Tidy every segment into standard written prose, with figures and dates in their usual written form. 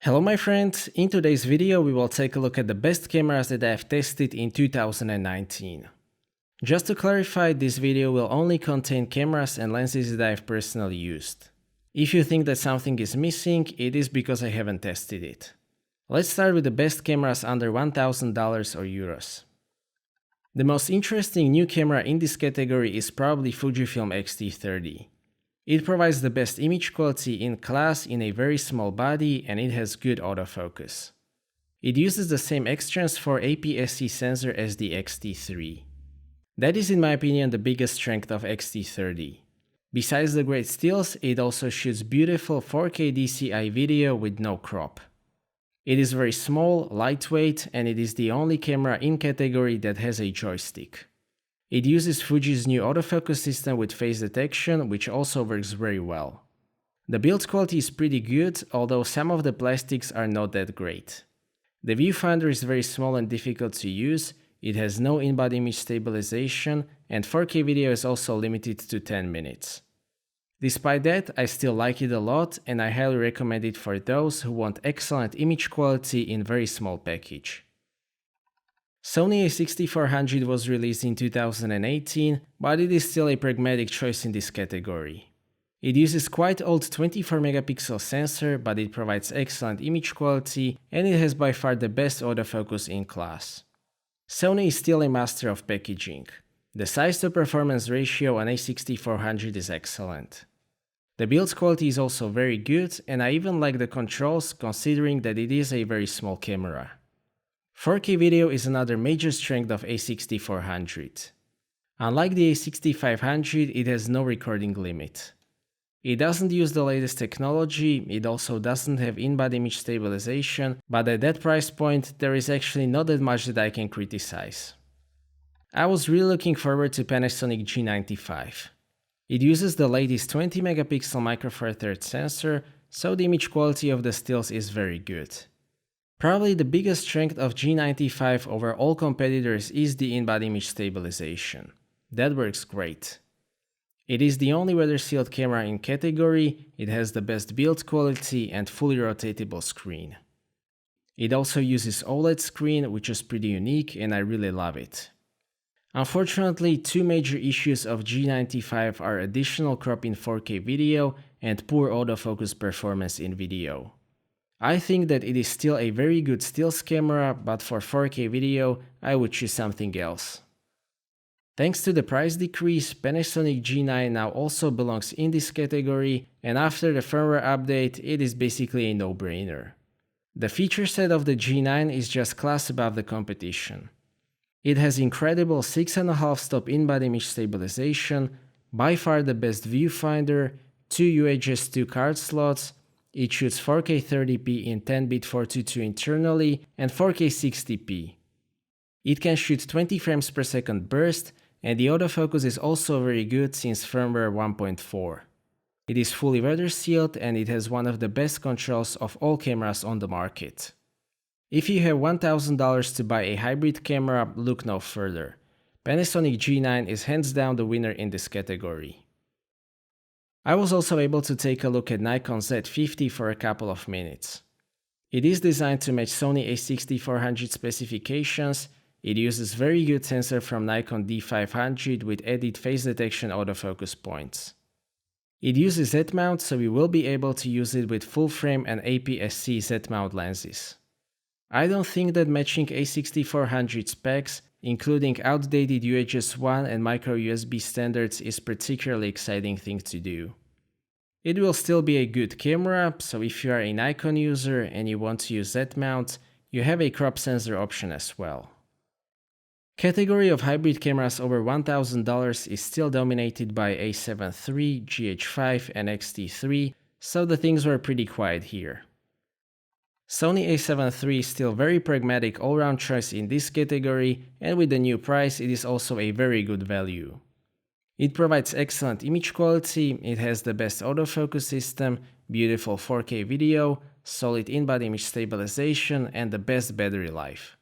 Hello my friends, in today's video we will take a look at the best cameras that I have tested in 2019. Just to clarify, this video will only contain cameras and lenses that I have personally used. If you think that something is missing, it is because I haven't tested it. Let's start with the best cameras under $1,000 or euros. The most interesting new camera in this category is probably Fujifilm XT30. It provides the best image quality in class in a very small body and it has good autofocus. It uses the same X-Trans4 APS-C sensor as the XT3. That is in my opinion the biggest strength of XT30. Besides the great stills, it also shoots beautiful 4K DCI video with no crop. It is very small, lightweight, and it is the only camera in category that has a joystick. It uses Fuji's new autofocus system with face detection, which also works very well. The build quality is pretty good, although some of the plastics are not that great. The viewfinder is very small and difficult to use, it has no in-body image stabilization, and 4K video is also limited to 10 minutes. Despite that, I still like it a lot and I highly recommend it for those who want excellent image quality in very small package. Sony A6400 was released in 2018, but it is still a pragmatic choice in this category. It uses quite old 24 megapixel sensor, but it provides excellent image quality and it has by far the best autofocus in class. Sony is still a master of packaging. The size to performance ratio on A6400 is excellent. The build quality is also very good and I even like the controls considering that it is a very small camera. 4K video is another major strength of A6400. Unlike the A6500, it has no recording limit. It doesn't use the latest technology, it also doesn't have in-body image stabilization, but at that price point there is actually not that much that I can criticize. I was really looking forward to Panasonic G95. It uses the latest 20 megapixel micro four thirds sensor, so the image quality of the stills is very good. Probably the biggest strength of G95 over all competitors is the in-body image stabilization. That works great. It is the only weather-sealed camera in category, it has the best build quality and fully rotatable screen. It also uses OLED screen, which is pretty unique and I really love it. Unfortunately, two major issues of G95 are additional crop in 4K video and poor autofocus performance in video. I think that it is still a very good stills camera, but for 4K video, I would choose something else. Thanks to the price decrease, Panasonic G9 now also belongs in this category, and after the firmware update, it is basically a no-brainer. The feature set of the G9 is just class above the competition. It has incredible 6.5 stop in-body image stabilization, by far the best viewfinder, 2 UHS 2 card slots. It shoots 4K 30p in 10-bit 422 internally and 4K 60p. It can shoot 20 frames per second burst and the autofocus is also very good since firmware 1.4. It is fully weather sealed and it has one of the best controls of all cameras on the market. If you have $1,000 to buy a hybrid camera, look no further. Panasonic G9 is hands down the winner in this category. I was also able to take a look at Nikon Z50 for a couple of minutes. It is designed to match Sony A6400 specifications, it uses very good sensor from Nikon D500 with added face detection autofocus points. It uses Z-mount, so we will be able to use it with full frame and APS-C Z-mount lenses. I don't think that matching A6400 specs, including outdated UHS-1 and micro USB standards, is particularly exciting thing to do. It will still be a good camera, so if you are a Nikon user and you want to use Z-mount, you have a crop sensor option as well. Category of hybrid cameras over $1,000 is still dominated by A7 III, GH5 and XT3, so the things were pretty quiet here. Sony A7 III is still very pragmatic all-round choice in this category, and with the new price it is also a very good value. It provides excellent image quality, it has the best autofocus system, beautiful 4K video, solid in-body image stabilization and the best battery life.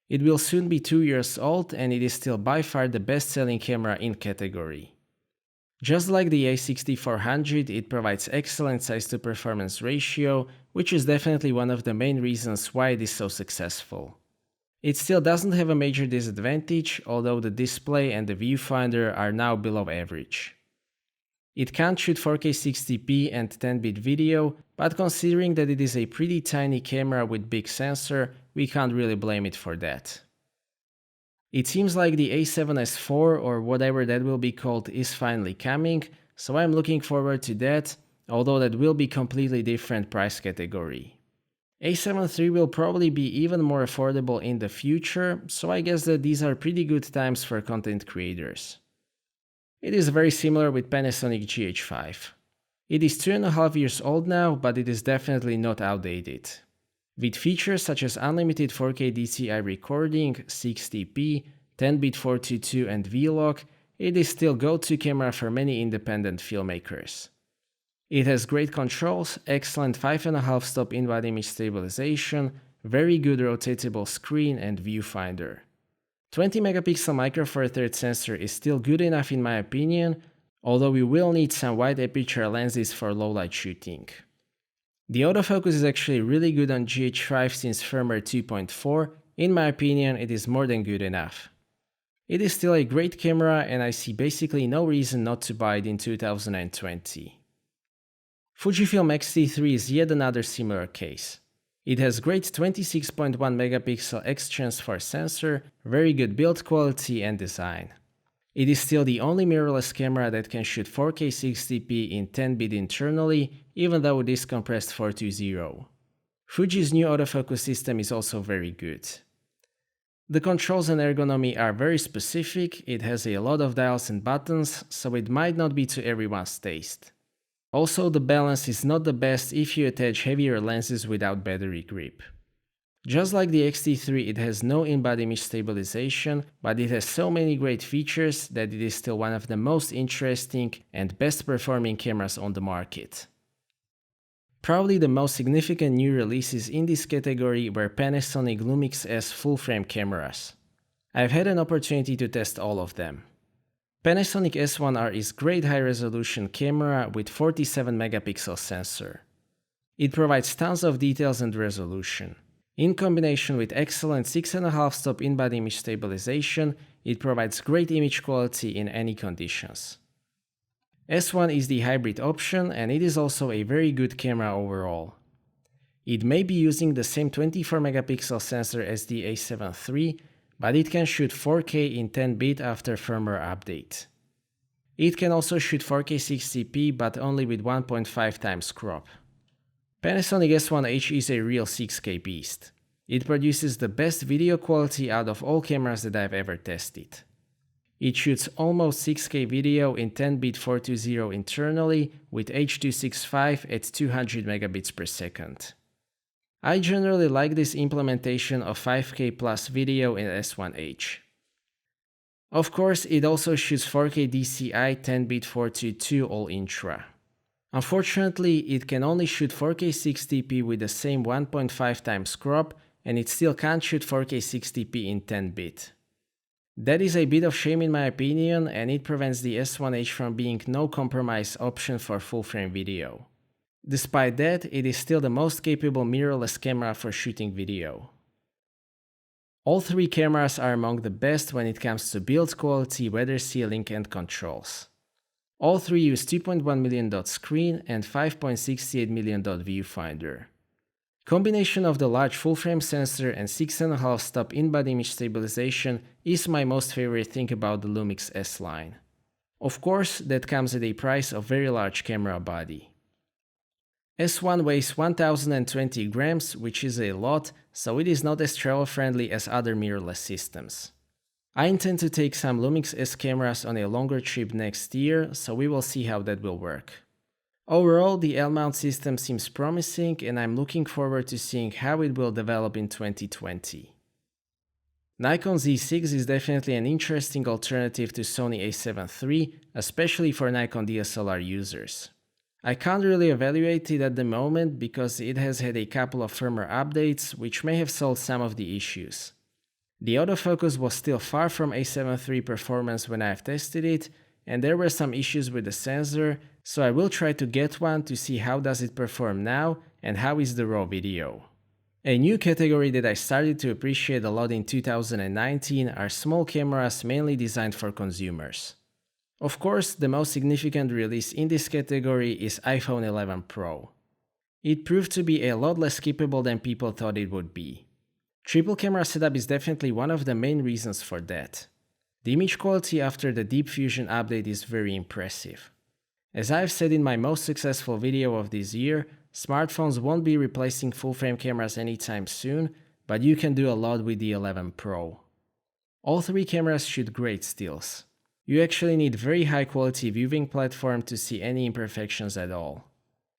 It will soon be 2 years old and it is still by far the best selling camera in category. Just like the A6400, it provides excellent size-to-performance ratio, which is definitely one of the main reasons why it is so successful. It still doesn't have a major disadvantage, although the display and the viewfinder are now below average. It can't shoot 4K 60p and 10-bit video, but considering that it is a pretty tiny camera with big sensor, we can't really blame it for that. It seems like the A7S4 or whatever that will be called is finally coming, so I'm looking forward to that, although that will be completely different price category. A7 III will probably be even more affordable in the future, so I guess that these are pretty good times for content creators. It is very similar with Panasonic GH5. It is 2.5 years old now, but it is definitely not outdated. With features such as unlimited 4K DCI recording, 60p, 10-bit 422 and V-Log, it is still go-to camera for many independent filmmakers. It has great controls, excellent 5.5 stop in-body image stabilization, very good rotatable screen and viewfinder. 20 megapixel micro four thirds sensor is still good enough in my opinion, although we will need some wide aperture lenses for low light shooting. The autofocus is actually really good on GH5 since firmware 2.4, in my opinion it is more than good enough. It is still a great camera and I see basically no reason not to buy it in 2020. Fujifilm XT3 is yet another similar case. It has great 26.1 megapixel X-Transfer sensor, very good build quality and design. It is still the only mirrorless camera that can shoot 4K 60p in 10-bit internally, even though it is compressed 420. Fuji's new autofocus system is also very good. The controls and ergonomy are very specific, it has a lot of dials and buttons, so it might not be to everyone's taste. Also, the balance is not the best if you attach heavier lenses without battery grip. Just like the XT3, it has no in-body image stabilization, but it has so many great features that it is still one of the most interesting and best performing cameras on the market. Probably the most significant new releases in this category were Panasonic Lumix S full-frame cameras. I've had an opportunity to test all of them. Panasonic S1R is great high-resolution camera with 47 megapixel sensor. It provides tons of details and resolution. In combination with excellent 6.5 stop in-body image stabilization, it provides great image quality in any conditions. S1 is the hybrid option and it is also a very good camera overall. It may be using the same 24 megapixel sensor as the A7 III, but it can shoot 4K in 10-bit after firmware update. It can also shoot 4K 60p but only with 1.5 times crop. Panasonic S1H is a real 6K beast. It produces the best video quality out of all cameras that I've ever tested. It shoots almost 6K video in 10-bit 420 internally with H.265 at 200 megabits per second. I generally like this implementation of 5K plus video in S1H. Of course, it also shoots 4K DCI 10-bit 422 all intra. Unfortunately, it can only shoot 4K 60p with the same 1.5 times crop, and it still can't shoot 4K 60p in 10-bit. That is a bit of shame in my opinion, and it prevents the S1H from being no compromise option for full-frame video. Despite that, it is still the most capable mirrorless camera for shooting video. All three cameras are among the best when it comes to build quality, weather sealing and controls. All three use 2.1 million dot screen and 5.68 million dot viewfinder. Combination of the large full-frame sensor and 6.5 stop in-body image stabilization is my most favorite thing about the Lumix S line. Of course, that comes at a price of very large camera body. S1 weighs 1020 grams, which is a lot, so it is not as travel friendly as other mirrorless systems. I intend to take some Lumix S cameras on a longer trip next year, so we will see how that will work. Overall, the L-mount system seems promising and I'm looking forward to seeing how it will develop in 2020. Nikon Z6 is definitely an interesting alternative to Sony A7 III, especially for Nikon DSLR users. I can't really evaluate it at the moment because it has had a couple of firmware updates which may have solved some of the issues. The autofocus was still far from A7 III performance when I've tested it, and there were some issues with the sensor, so I will try to get one to see how does it perform now and how is the raw video. A new category that I started to appreciate a lot in 2019 are small cameras mainly designed for consumers. Of course, the most significant release in this category is iPhone 11 Pro. It proved to be a lot less capable than people thought it would be. Triple camera setup is definitely one of the main reasons for that. The image quality after the Deep Fusion update is very impressive. As I've said in my most successful video of this year, smartphones won't be replacing full-frame cameras anytime soon, but you can do a lot with the 11 Pro. All three cameras shoot great stills. You actually need very high quality viewing platform to see any imperfections at all.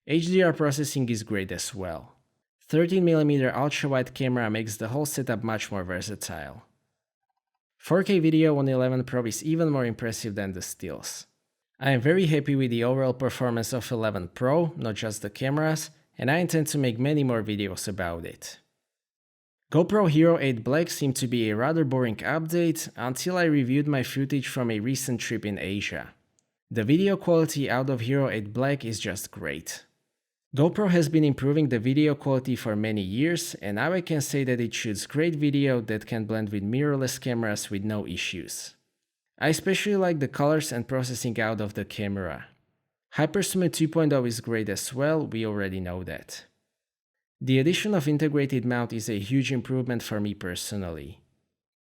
HDR processing is great as well. 13mm ultra-wide camera makes the whole setup much more versatile. 4K video on 11 Pro is even more impressive than the stills. I am very happy with the overall performance of 11 Pro, not just the cameras, and I intend to make many more videos about it. GoPro Hero 8 Black seemed to be a rather boring update until I reviewed my footage from a recent trip in Asia. The video quality out of Hero 8 Black is just great. GoPro has been improving the video quality for many years, and now I can say that it shoots great video that can blend with mirrorless cameras with no issues. I especially like the colors and processing out of the camera. HyperSmooth 2.0 is great as well, we already know that. The addition of integrated mount is a huge improvement for me personally.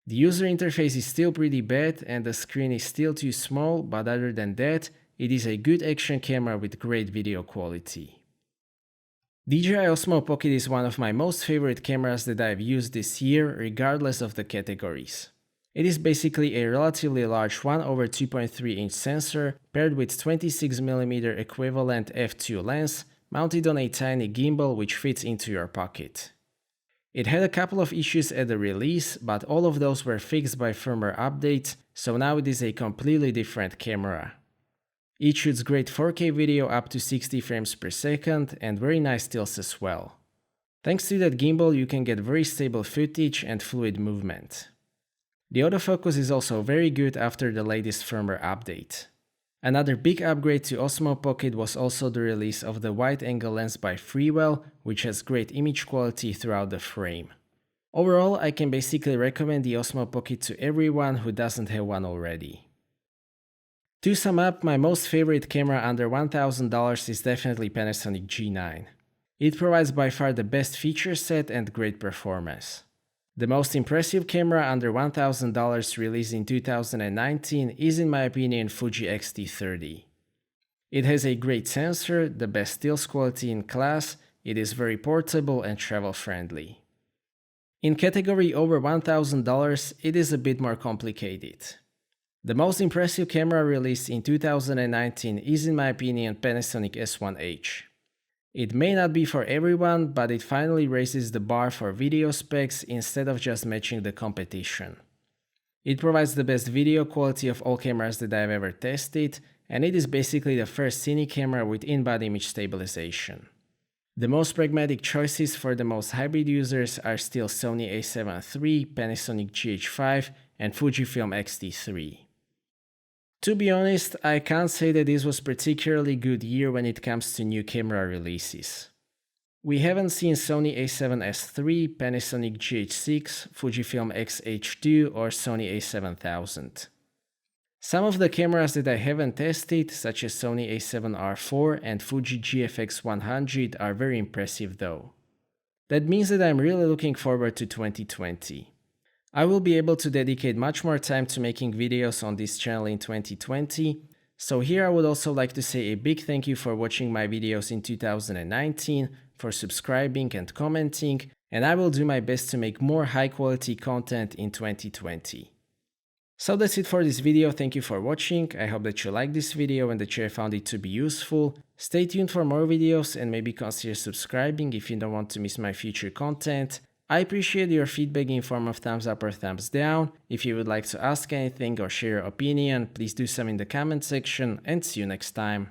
The user interface is still pretty bad and the screen is still too small, but other than that, it is a good action camera with great video quality. DJI Osmo Pocket is one of my most favorite cameras that I've used this year, regardless of the categories. It is basically a relatively large 1/2.3-inch sensor paired with 26mm equivalent f2 lens mounted on a tiny gimbal which fits into your pocket. It had a couple of issues at the release, but all of those were fixed by firmware updates, so now it is a completely different camera. It shoots great 4K video up to 60 frames per second and very nice stills as well. Thanks to that gimbal you can get very stable footage and fluid movement. The autofocus is also very good after the latest firmware update. Another big upgrade to Osmo Pocket was also the release of the wide-angle lens by Freewell, which has great image quality throughout the frame. Overall, I can basically recommend the Osmo Pocket to everyone who doesn't have one already. To sum up, my most favorite camera under $1,000 is definitely Panasonic G9. It provides by far the best feature set and great performance. The most impressive camera under $1,000 released in 2019 is in my opinion Fuji X-T30. It has a great sensor, the best stills quality in class, it is very portable and travel friendly. In category over $1,000, it is a bit more complicated. The most impressive camera released in 2019 is in my opinion Panasonic S1H. It may not be for everyone, but it finally raises the bar for video specs instead of just matching the competition. It provides the best video quality of all cameras that I've ever tested, and it is basically the first cine camera with in-body image stabilization. The most pragmatic choices for the most hybrid users are still Sony a7 III, Panasonic GH5, and Fujifilm XT3. To be honest, I can't say that this was a particularly good year when it comes to new camera releases. We haven't seen Sony a7S III, Panasonic GH6, Fujifilm X-H2 or Sony a7000. Some of the cameras that I haven't tested, such as Sony a7R4 and Fuji GFX100 are very impressive though. That means that I'm really looking forward to 2020. I will be able to dedicate much more time to making videos on this channel in 2020, so here I would also like to say a big thank you for watching my videos in 2019, for subscribing and commenting, and I will do my best to make more high quality content in 2020. So that's it for this video, thank you for watching, I hope that you liked this video and that you found it to be useful. Stay tuned for more videos and maybe consider subscribing if you don't want to miss my future content. I appreciate your feedback in form of thumbs up or thumbs down. If you would like to ask anything or share your opinion, please do so in the comment section and see you next time.